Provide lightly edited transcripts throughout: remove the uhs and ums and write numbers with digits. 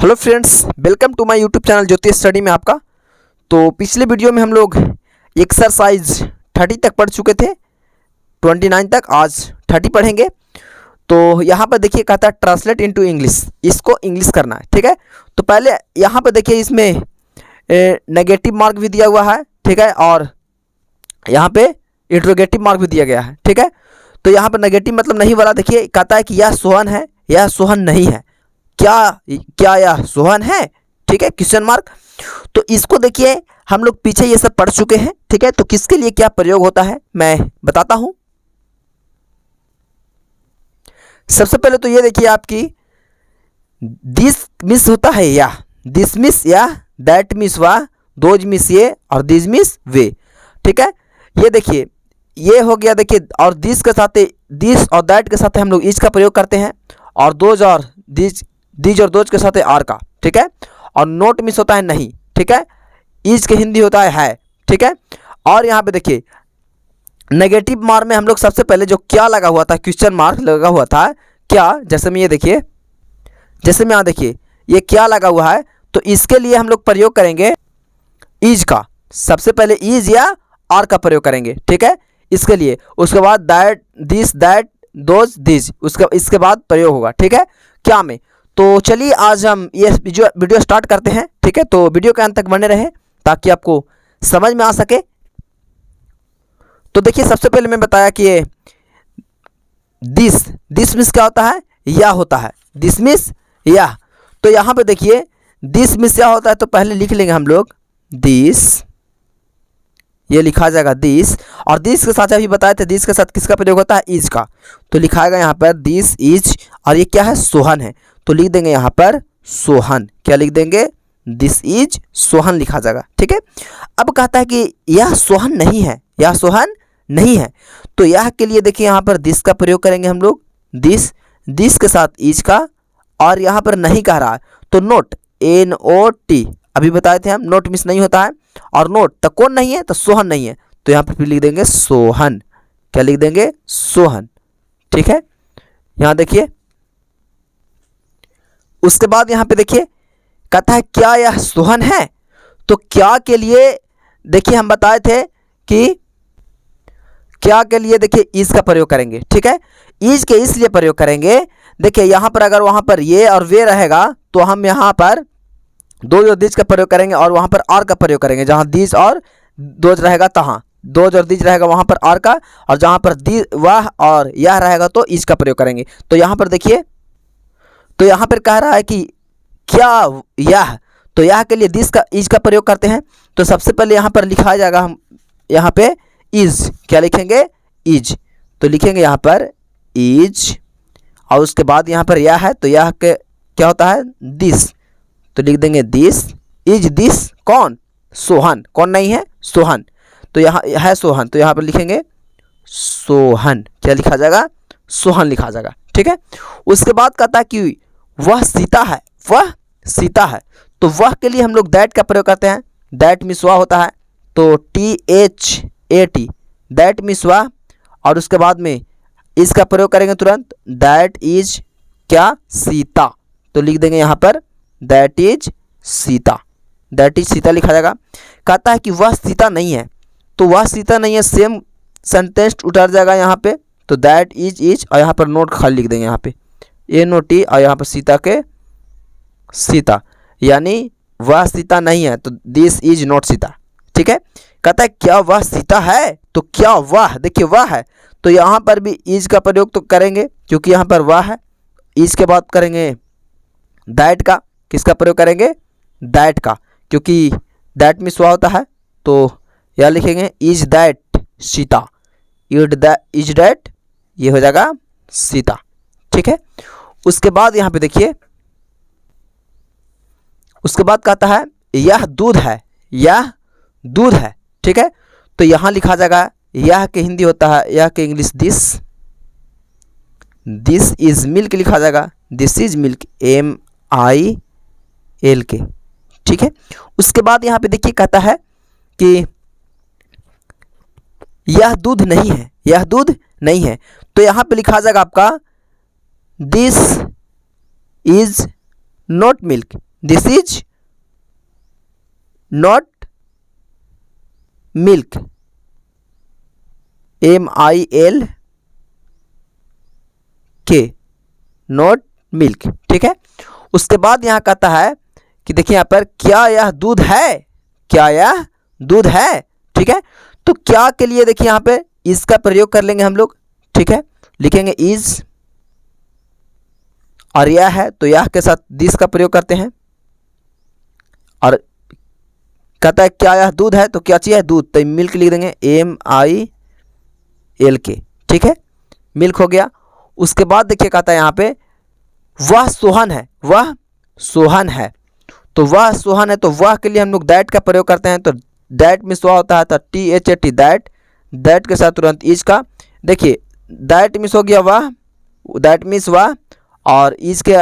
Hello friends, welcome to my YouTube channel Jyoti study में आपका। तो पिछले वीडियो में हम लोग एक्सरसाइज 30 तक पढ़ चुके थे, 29 तक, आज 30 पढ़ेंगे। तो यहाँ पर देखिए कहता है ट्रांसलेट इनटू इंग्लिश, इसको इंग्लिश करना है, ठीक है। तो पहले यहाँ पर देखिए इसमें नेगेटिव मार्क भी दिया हुआ है, ठीक है, और यहाँ पे इंट्रोगेटिव मार्क भी दिया गया है, ठीक है। तो यहाँ पर नेगेटिव मतलब नहीं वाला देखिए कहता है कि यह सोहन है, यह सोहन नहीं है, क्या यह सोहन है, ठीक है, क्वेश्चन मार्क। तो इसको देखिए हम लोग पीछे ये सब पढ़ चुके हैं, ठीक है। तो किसके लिए क्या प्रयोग होता है मैं बताता हूं। सबसे पहले तो ये देखिए आपकी दिस मिस होता है या, दिस मिस या, दैट मिस वा, दोज मिस ये और दिस मिस वे, ठीक है। ये देखिए ये हो गया, देखिए, और दिस के साथ, दिस और दैट के साथ हम लोग इज का प्रयोग करते हैं, और दोज और दिज और दोज के साथ आर का, ठीक है। और नोट मिस होता है नहीं, ठीक है। इज के हिंदी होता है, ठीक है। और यहाँ पे देखिए नेगेटिव मार्क में हम लोग सबसे पहले जो क्या लगा हुआ था, क्वेश्चन मार्क लगा हुआ था क्या, जैसे में ये देखिए, जैसे में यहाँ देखिए ये क्या लगा हुआ है, तो इसके लिए हम लोग प्रयोग करेंगे इज का। सबसे पहले इज या आर का प्रयोग करेंगे, ठीक है, इसके लिए। उसके बाद that, this, that, those, these, उसका इसके बाद प्रयोग होगा, ठीक है, क्या में। तो चलिए आज हम ये वीडियो स्टार्ट करते हैं, ठीक है। तो वीडियो के अंत तक बने रहें ताकि आपको समझ में आ सके। तो देखिए सबसे पहले मैं बताया कि ये दिस मिस क्या होता है, या होता है, दिस मिस या। तो यहाँ पे देखिए दिस मिस या होता है, तो पहले लिख लेंगे हम लोग दिस, ये लिखा जाएगा दिस, और दिस के साथ अभी बताए थे दिस के साथ किसका प्रयोग होता है, इज का। तो लिखाएगा यहाँ पर दिस इज, और ये क्या है, सोहन है, तो लिख देंगे यहाँ पर सोहन। क्या लिख देंगे, दिस इज सोहन लिखा जाएगा, ठीक है। अब कहता है कि यह सोहन नहीं है, यह सोहन नहीं है। तो यह के लिए देखिए यहाँ पर दिस का प्रयोग करेंगे हम लोग, दिस के साथ इज का, और यहाँ पर नहीं कह रहा है तो नोट, NOT, अभी बताए थे हम, नोट मिस नहीं होता है। और नोट तो कौन नहीं है, तो सोहन नहीं है, तो यहाँ पर फिर लिख देंगे सोहन। क्या लिख देंगे, सोहन, ठीक है। यहाँ देखिए उसके बाद यहाँ पे देखिए कहता है क्या यह सोहन है। तो क्या के लिए देखिए हम बताए थे कि क्या के लिए देखिए इज का प्रयोग करेंगे, ठीक है। इज के इसलिए प्रयोग करेंगे, देखिए यहाँ पर अगर वहाँ पर ये और वे रहेगा तो हम यहाँ पर दोज और दिज का प्रयोग करेंगे, और वहाँ पर आर का प्रयोग करेंगे। जहाँ दिज और दोज रहेगा तहाँ दोज और दिज रहेगा, वहाँ पर आर का, और जहाँ पर दी वह और यह रहेगा तो इज का प्रयोग करेंगे। तो यहाँ पर देखिए, तो यहाँ पर कह रहा है कि क्या यह, तो यह के लिए दिस का इज का प्रयोग करते हैं। तो सबसे पहले यहाँ पर लिखा जाएगा, हम यहाँ पे इज, क्या लिखेंगे, इज, तो लिखेंगे यहाँ पर इज, और उसके बाद यहाँ पर यह है, तो यह के क्या होता है, दिस, तो लिख देंगे दिस इज, दिस कौन, सोहन, कौन नहीं है, सोहन, तो यहाँ है सोहन, तो यहाँ पर लिखेंगे सोहन। क्या लिखा जाएगा, सोहन लिखा जाएगा, ठीक है। उसके बाद कहता है कि वह सीता है, वह सीता है। तो वह के लिए हम लोग दैट का प्रयोग करते हैं, दैट मिस वह होता है, तो THAT, दैट मिस वह, और उसके बाद में इसका प्रयोग करेंगे तुरंत, दैट इज क्या, सीता, तो लिख देंगे यहाँ पर that is Sita, that is Sita लिखा जाएगा। कहता है कि वह सीता नहीं है, तो वह सीता नहीं है, सेम सेंटेंस उतर जाएगा यहाँ पे, तो दैट इज, और यहाँ पर नोट खाली लिख देंगे, यहाँ पे NOT, और यहाँ पर सीता के सीता, यानी वह सीता नहीं है, तो दिस इज नॉट सीता, ठीक है। कहता है क्या वह सीता है, तो क्या वह, देखिए वह है, तो यहाँ पर भी इज का प्रयोग तो करेंगे क्योंकि यहाँ पर वह है। इज के बाद करेंगे दैट का, किसका प्रयोग करेंगे, दैट का, क्योंकि दैट मिस वह होता है, तो यह लिखेंगे is that Sita, is that, ये हो जाएगा सीता, ठीक है। उसके बाद यहाँ पे देखिए, उसके बाद कहता है यह दूध है, यह दूध है, ठीक है। तो यहाँ लिखा जाएगा, यह के हिंदी होता है, यह के इंग्लिश दिस इज मिल्क लिखा जाएगा, दिस इज मिल्क, MILK, ठीक है। उसके बाद यहाँ पे देखिए कहता है कि यह दूध नहीं है, यह दूध नहीं है, तो यहाँ पे लिखा जाएगा आपका this is not milk, this is not milk, MILK, not milk. ठीक है, उसके बाद यहाँ कहता है कि देखिए यहाँ पर क्या यह दूध है, क्या यह दूध है। ठीक है, तो क्या के लिए देखिए यहाँ पे इसका प्रयोग कर लेंगे हम लोग। ठीक है, लिखेंगे इज, और यह है तो यह के साथ दिस का प्रयोग करते हैं। और कहता है क्या यह दूध है, तो क्या चीज़ है, दूध, तो मिल्क लिख देंगे MILK। ठीक है, मिल्क हो गया। उसके बाद देखिए कहता है यहाँ पे वह सोहन है, वह सोहन है, तो वह सोहन है, तो वह के लिए हम लोग दैट का प्रयोग करते हैं। तो दैट मिस वह होता है, तो THAT दैट, दैट के साथ तुरंत इज का। देखिए दैट मिस हो गया वह, दैट मिस वह, और इज के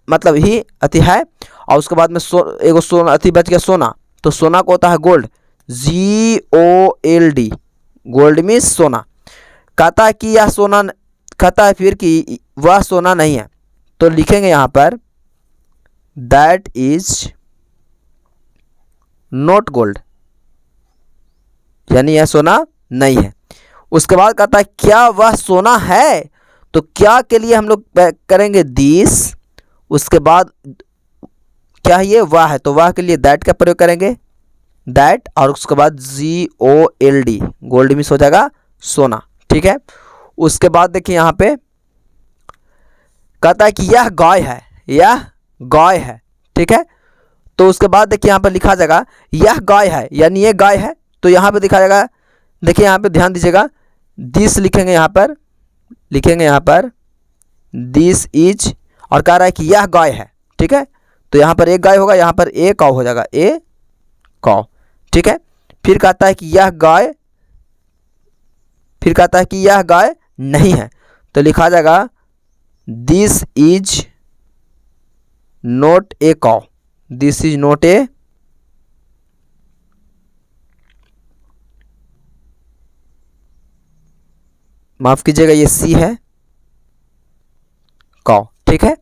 मतलब ही अति है, और उसके बाद में एगो सोना अति बच गया सोना, तो सोना को होता है गोल्ड, GOLD, गोल्ड मिस सोना। कहता है कि यह सोना, कहता है फिर कि वह सोना नहीं है, तो लिखेंगे यहाँ पर दैट इज नॉट गोल्ड, यानी यह सोना नहीं है। उसके बाद कहता है क्या वह सोना है, तो क्या के लिए हम लोग करेंगे दिस, उसके बाद क्या है ये वह है, तो वह के लिए दैट का प्रयोग करेंगे, दैट, और उसके बाद GOLD, गोल्ड मिस हो जाएगा सोना। ठीक है, उसके बाद देखिए यहाँ पे कहता है कि यह गाय है, यह गाय है। ठीक है, तो उसके बाद देखिए यहाँ पर लिखा जाएगा यह गाय है, यानी ये गाय है, तो यहाँ पे दिखा जाएगा, देखिए यहाँ पे ध्यान दीजिएगा, दिस लिखेंगे यहाँ पर, लिखेंगे यहाँ पर दिस इज, और कह रहा है कि यह गाय है। ठीक है, तो यहाँ पर एक गाय होगा, यहाँ पर ए कौ हो जाएगा, ए कौ। ठीक है, फिर कहता है कि यह गाय, फिर कहता है कि यह गाय नहीं है, तो लिखा जाएगा दिस इज नॉट ए कौ, दिस इज नॉट ए, माफ कीजिएगा ये सी है, कौ। ठीक है,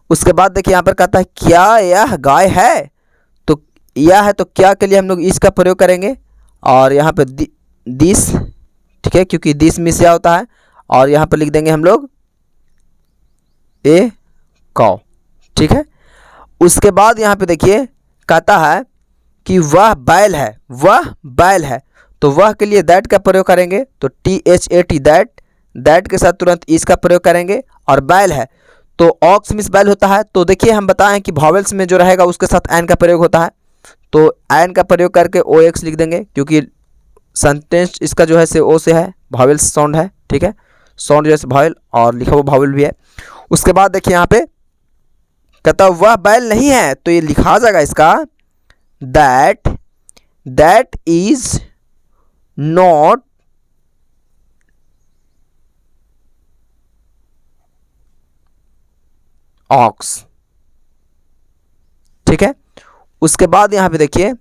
उसके बाद देखिए यहाँ पर कहता है क्या यह गाय है, तो यह है, तो क्या के लिए हम लोग इसका प्रयोग करेंगे, और यहाँ पे दिस। ठीक है, क्योंकि दिस मिस या होता है, और यहाँ पर लिख देंगे हम लोग ए कौ। ठीक है, उसके बाद यहाँ पे देखिए कहता है कि वह बैल है, वह बैल है, तो वह के लिए दैट का प्रयोग करेंगे, तो THAT दैट, दैट के साथ तुरंत इसका प्रयोग करेंगे, और बैल है तो ऑक्स मिस बैल होता है। तो देखिए हम बताएं कि वॉवेल्स में जो रहेगा उसके साथ एन का प्रयोग होता है, तो एन का प्रयोग करके OX लिख देंगे, क्योंकि सेंटेंस इसका जो है से ओ से है, वॉवेल्स साउंड है। ठीक है, साउंड जैसे वॉवेल और लिखा हुआ वॉवेल भी है। उसके बाद देखिए यहाँ पे कहता वह बैल नहीं है, तो ये लिखा जाएगा इसका that, that is not ox. ठीक है, उसके बाद यहाँ पे देखिए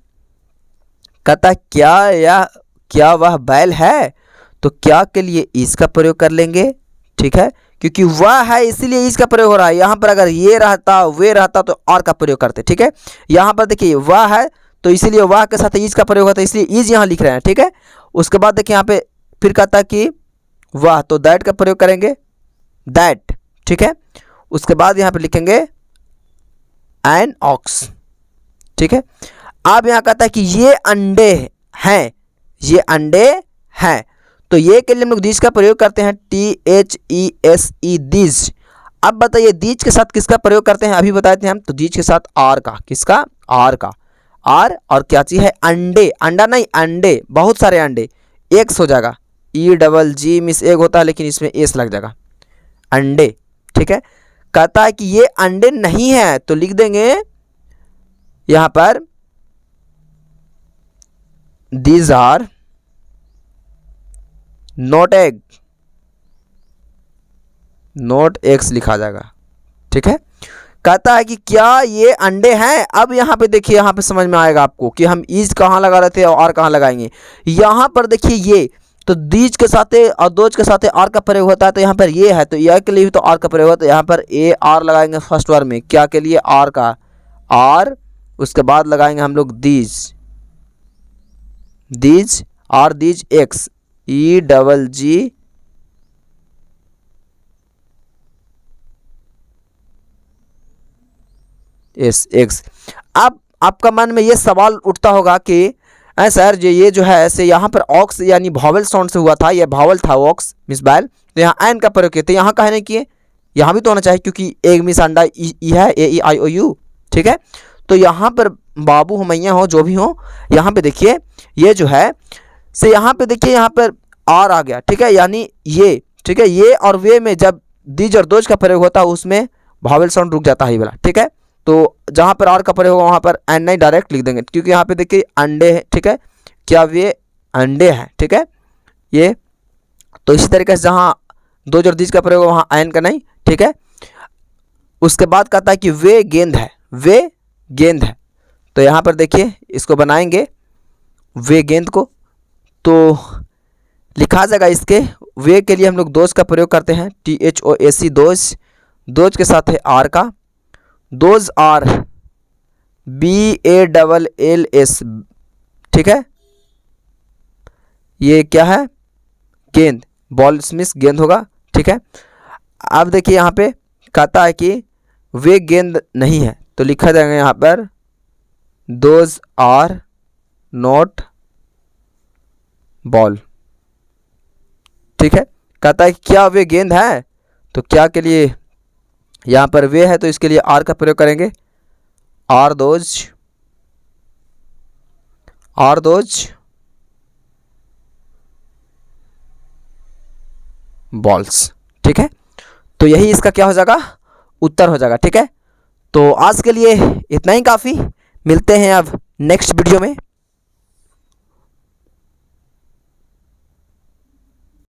कहता क्या वह बैल है, तो क्या के लिए इसका प्रयोग कर लेंगे। ठीक है, क्योंकि वह है इसीलिए इसका प्रयोग हो रहा है। यहाँ पर अगर ये रहता वे रहता तो और का प्रयोग करते। ठीक है, यहाँ पर देखिए वह है तो इसीलिए वह के साथ इज का प्रयोग होता है, इसलिए इज यहाँ लिख रहे हैं। ठीक है, उसके बाद देखिए यहाँ पे फिर कहता है कि वह, तो दैट का प्रयोग करेंगे, दैट। ठीक है, उसके बाद यहाँ पे लिखेंगे एन ऑक्स। ठीक है, अब यहाँ कहता है कि ये अंडे हैं, ये अंडे हैं, तो ये के लिए हम लोग दिस का प्रयोग करते हैं, THESE दिस। अब बताइए दिस के साथ किसका प्रयोग करते हैं, अभी बताते हैं हम। तो दिस के साथ आर का, किसका, आर का, आर, और क्या चीज़ है, अंडे, अंडा नहीं अंडे, बहुत सारे अंडे, एक्स हो जाएगा, EGG मिस एक होता है लेकिन इसमें एस लग जाएगा, अंडे। ठीक है, कहता है कि ये अंडे नहीं है, तो लिख देंगे यहाँ पर these are not egg, not eggs लिखा जाएगा। ठीक है, कहता है कि क्या ये अंडे हैं। अब यहाँ पे देखिए, यहाँ पे समझ में आएगा आपको कि हम इज कहाँ लगा रहे थे और कहाँ लगाएंगे। यहाँ पर देखिए ये तो दीज के साथ और दोज के साथ आर का प्रयोग होता है, तो यहाँ पर ये है तो यह के लिए भी तो आर का प्रयोग होता है। यहाँ पर AR लगाएंगे फर्स्ट बार में, क्या के लिए, आर का, और उसके बाद लगाएंगे हम लोग दीज और these x, E double G S x. अब आपका मन में ये सवाल उठता होगा कि सर ये जो है ऐसे यहाँ पर ऑक्स यानी भावल साउंड से हुआ था, ये भावल था ऑक्स मिस बैल, तो यहाँ एन का प्रयोग किए थे, यहाँ कहे नहीं किए, यहाँ भी तो होना चाहिए क्योंकि एक मिस अंडा ई है, ए ई आई ओ यू, ठीक है। तो यहाँ पर बाबू हो मैया हो जो भी हो, यहाँ पे देखिए ये जो है से यहाँ पे देखिए यहाँ पर आर आ गया, ठीक है, यानी ये, ठीक है, ये और वे में जब दीज और दोज का प्रयोग होता है उसमें भावल साउंड रुक जाता है ये वाला, ठीक है। तो जहाँ पर आर का प्रयोग होगा वहाँ पर एन नहीं डायरेक्ट लिख देंगे क्योंकि यहाँ पे देखिए अंडे हैं, ठीक है, क्या वे अंडे हैं, ठीक है ये। तो इसी तरीके से जहाँ दो और दीज का प्रयोग वहाँ एन का नहीं, ठीक है। उसके बाद कहता है कि वे गेंद है, वे गेंद है, तो यहाँ पर देखिए इसको बनाएंगे वे गेंद को, तो लिखा जाएगा इसके वे के लिए हम लोग दोज का प्रयोग करते हैं, THOAC दोज, दोज के साथ है आर का, दोज आर BALLS, ठीक है, ये क्या है गेंद, बॉल स्मिथ गेंद होगा, ठीक है। अब देखिए यहाँ पे कहता है कि वे गेंद नहीं है, तो लिखा जाएगा यहाँ पर दोज आर नॉट बॉल, ठीक है। कहता है कि क्या वे गेंद है, तो क्या के लिए यहाँ पर वे है तो इसके लिए आर का प्रयोग करेंगे, आर दोज बॉल्स, ठीक है। तो यही इसका क्या हो जाएगा, उत्तर हो जाएगा, ठीक है। तो आज के लिए इतना ही काफ़ी, मिलते हैं अब नेक्स्ट वीडियो में।